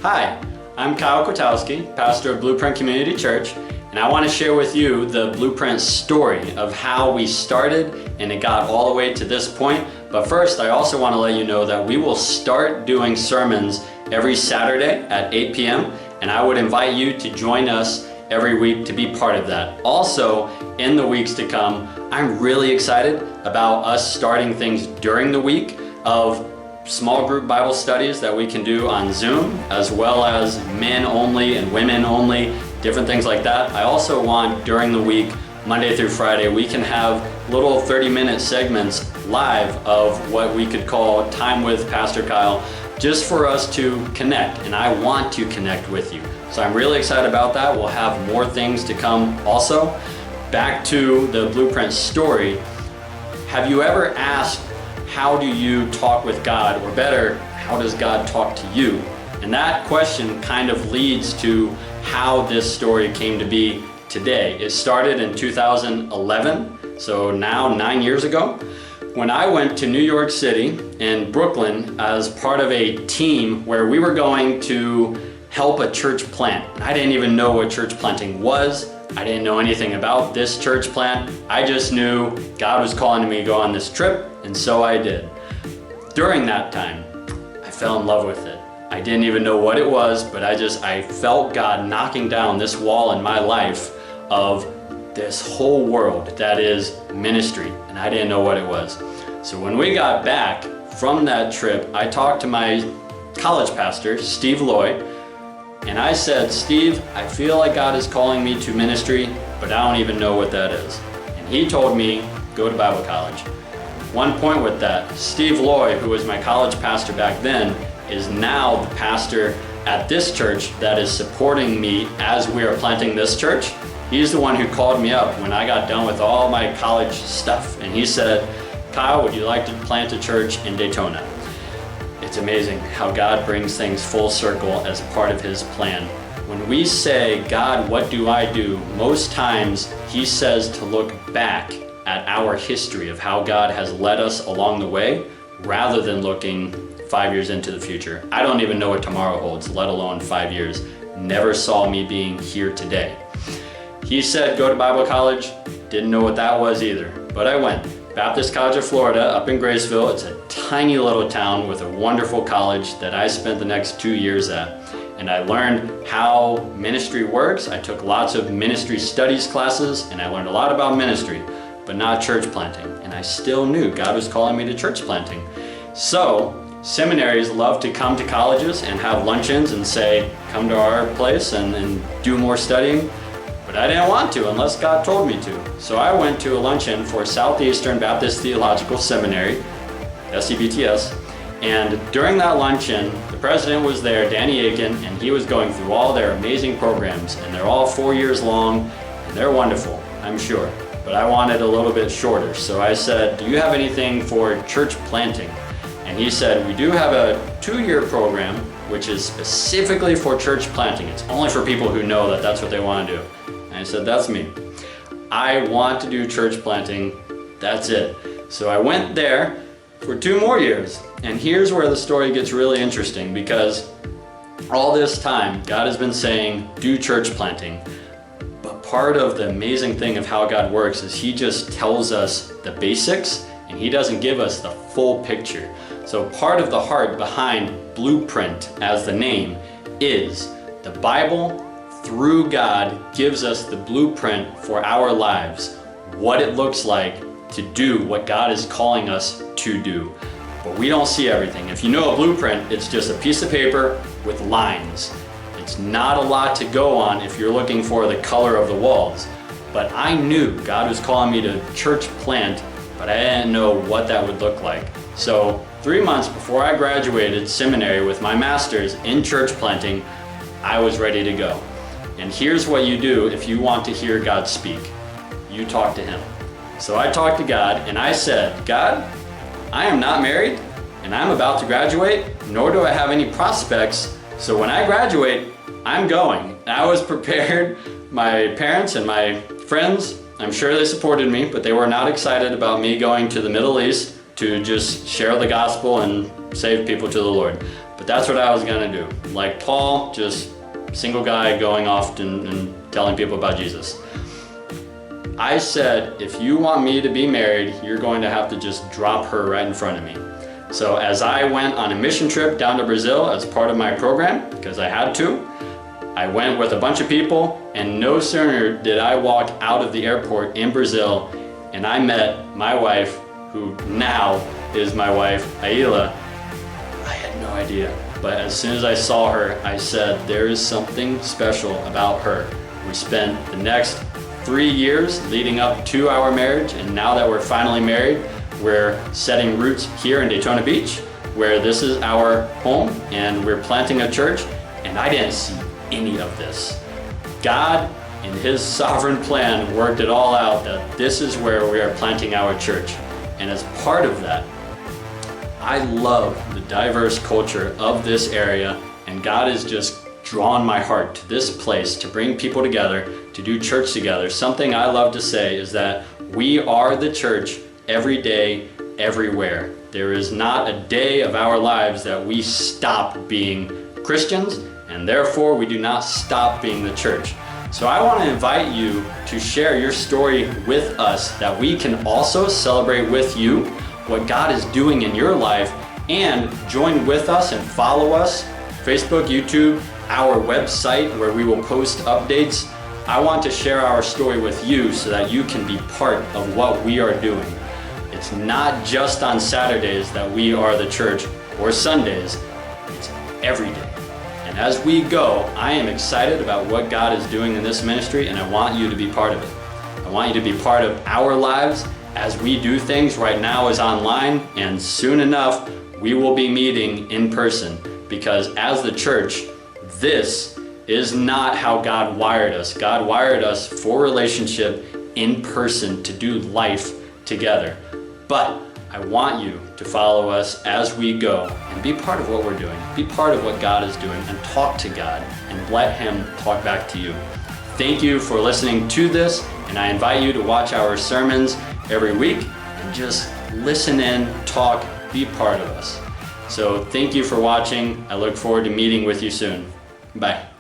Hi, I'm Kyle Kwiatkowski, pastor of Blueprint Community Church, and I want to share with you the Blueprint story of how we started and it got all the way to this point. But first, I also want to let you know that we will start doing sermons every Saturday at 8 p.m. and I would invite you to join us every week to be part of that. Also, in the weeks to come, I'm really excited about us starting things during the week of small group Bible studies that we can do on Zoom, as well as men only and women only, different things like that. I also want during the week, Monday through Friday, we can have little 30-minute segments live of what we could call Time with Pastor Kyle, just for us to connect, and I want to connect with you. So I'm really excited about that. We'll have more things to come also. Back to the Blueprint story. Have you ever asked, how do you talk with God? Or better, how does God talk to you? And that question kind of leads to how this story came to be today. It started in 2011, so now 9 years ago, when I went to New York City and Brooklyn as part of a team where we were going to help a church plant. I didn't even know what church planting was. I didn't know anything about this church plant. I just knew God was calling me to go on this trip, and so I did. During that time, I fell in love with it. I didn't even know what it was, but I felt God knocking down this wall in my life of this whole world that is ministry, and I didn't know what it was. So when we got back from that trip, I talked to my college pastor, Steve Loy, and I said, Steve, I feel like God is calling me to ministry, but I don't even know what that is. And he told me, go to Bible college. One point with that, Steve Loy, who was my college pastor back then, is now the pastor at this church that is supporting me as we are planting this church. He's the one who called me up when I got done with all my college stuff. And he said, Kyle, would you like to plant a church in Daytona? It's amazing how God brings things full circle as part of his plan. When we say, God, what do I do? Most times he says to look back at our history of how God has led us along the way, rather than looking 5 years into the future. I don't even know what tomorrow holds, let alone 5 years. Never saw me being here today. He said, go to Bible college. Didn't know what that was either, but I went. Baptist College of Florida up in Graceville. It's a tiny little town with a wonderful college that I spent the next 2 years at. And I learned how ministry works. I took lots of ministry studies classes and I learned a lot about ministry, but not church planting. And I still knew God was calling me to church planting. So seminaries love to come to colleges and have luncheons and say, come to our place and do more studying. But I didn't want to unless God told me to. So I went to a luncheon for Southeastern Baptist Theological Seminary, SCBTS, and during that luncheon, the president was there, Danny Aiken, and he was going through all their amazing programs, and they're all 4 years long, and they're wonderful, I'm sure. But I wanted a little bit shorter, so I said, do you have anything for church planting? And he said, we do have a 2-year program, which is specifically for church planting. It's only for people who know that that's what they want to do. And I said, that's me. I want to do church planting, that's it. So I went there for 2 more years. And here's where the story gets really interesting, because all this time, God has been saying, do church planting. But part of the amazing thing of how God works is he just tells us the basics, and he doesn't give us the full picture. So part of the heart behind Blueprint as the name is the Bible through God gives us the blueprint for our lives, what it looks like to do what God is calling us to do. But we don't see everything. If you know a blueprint, it's just a piece of paper with lines. It's not a lot to go on if you're looking for the color of the walls. But I knew God was calling me to church plant, but I didn't know what that would look like. So 3 months before I graduated seminary with my master's in church planting, I was ready to go. And here's what you do if you want to hear God speak. You talk to him. So I talked to God and I said, God, I am not married and I'm about to graduate, nor do I have any prospects. So when I graduate, I'm going. And I was prepared. My parents and my friends, I'm sure they supported me, but they were not excited about me going to the Middle East to just share the gospel and save people to the Lord. But that's what I was gonna do. Like Paul, just single guy going off and telling people about Jesus. I said, if you want me to be married, you're going to have to just drop her right in front of me. So as I went on a mission trip down to Brazil as part of my program, because I had to, I went with a bunch of people, and no sooner did I walk out of the airport in Brazil and I met my wife, who now is my wife, Aila. I had no idea, but as soon as I saw her, I said, there is something special about her. We spent the next 3 years leading up to our marriage, and now that we're finally married, we're setting roots here in Daytona Beach, where this is our home, and we're planting a church, and I didn't see any of this. God, in His sovereign plan, worked it all out that this is where we are planting our church. And as part of that, I love the diverse culture of this area, and God has just drawn my heart to this place to bring people together, to do church together. Something I love to say is that we are the church every day, everywhere. There is not a day of our lives that we stop being Christians, and therefore we do not stop being the church. So I want to invite you to share your story with us, that we can also celebrate with you what God is doing in your life, and join with us and follow us, Facebook, YouTube, our website where we will post updates. I want to share our story with you so that you can be part of what we are doing. It's not just on Saturdays that we are the church, or Sundays, it's every day. And as we go, I am excited about what God is doing in this ministry, and I want you to be part of it. I want you to be part of our lives as we do things. Right now is online, and soon enough we will be meeting in person, because as the church, this is not how God wired us. God wired us for relationship in person, to do life together. But I want you to follow us as we go and be part of what we're doing. Be part of what God is doing, and talk to God and let Him talk back to you. Thank you for listening to this, and I invite you to watch our sermons every week and just listen in, talk, be part of us. So thank you for watching. I look forward to meeting with you soon. Bye.